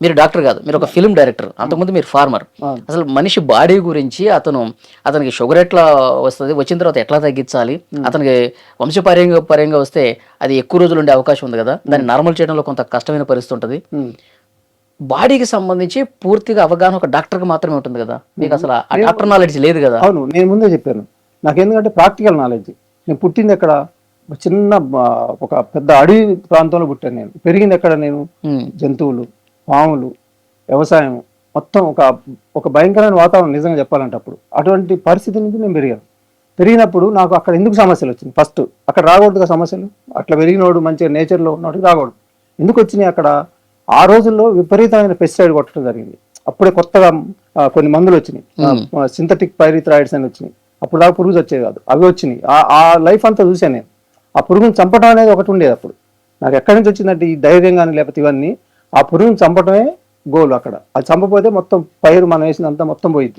మీరు డాక్టర్ కాదు, మీరు ఒక ఫిల్మ్ డైరెక్టర్, అంతకుముందు మీరు ఫార్మర్. అసలు మనిషి బాడీ గురించి అతనికి షుగర్ ఎట్లా వస్తుంది, వచ్చిన తర్వాత ఎట్లా తగ్గించాలి, అతనికి వంశపర్యంగా వస్తే అది ఎక్కువ రోజులు ఉండే అవకాశం ఉంది కదా, దాన్ని నార్మల్ చేయడంలో కొంత కష్టమైన పరిస్థితి ఉంటుంది. బాడీకి సంబంధించి పూర్తిగా అవగాహన ఒక డాక్టర్కి మాత్రమే ఉంటుంది కదా, మీకు అసలు ఆ డాక్టర్ నాలెడ్జ్ లేదు కదా. అవును, నేను ముందే చెప్పాను, నాకు ఎందుకంటే ప్రాక్టికల్ నాలెడ్జ్. నేను పుట్టింది ఎక్కడ, చిన్న ఒక పెద్ద అడవి ప్రాంతంలో పుట్టాను. నేను పెరిగింది ఎక్కడ, నేను జంతువులు, పాములు, వ్యవసాయం, మొత్తం ఒక భయంకరమైన వాతావరణం నిజంగా చెప్పాలంటే. అప్పుడు అటువంటి పరిస్థితి నుంచి నేను పెరిగినప్పుడు నాకు అక్కడ ఎందుకు సమస్యలు వచ్చింది, ఫస్ట్ అక్కడ రాకూడదుగా సమస్యలు. అట్లా పెరిగినోడు మంచిగా నేచర్లో ఉన్నోడికి రాకూడదు. ఎందుకు వచ్చినాయి అక్కడ, ఆ రోజుల్లో విపరీతమైన పెస్టిసైడ్ కొట్టడం జరిగింది. అప్పుడే కొత్తగా కొన్ని మందులు వచ్చినాయి, సింథటిక్ పైరిథ్రాయిడ్స్ అని వచ్చినాయి. అప్పుడు దాకా పురుగు వచ్చేది కాదు, అవి వచ్చినాయి. ఆ లైఫ్ అంతా చూశాను నేను. ఆ పురుగుని చంపడం అనేది ఒకటి ఉండేది అప్పుడు. నాకు ఎక్కడి నుంచి వచ్చిందంటే ఈ ధైర్యం కానీ లేకపోతే ఇవన్నీ, ఆ పురుగుని చంపడమే గోల్ అక్కడ. అది చంపపోతే మొత్తం పైరు మనం వేసినంత మొత్తం పోయింది.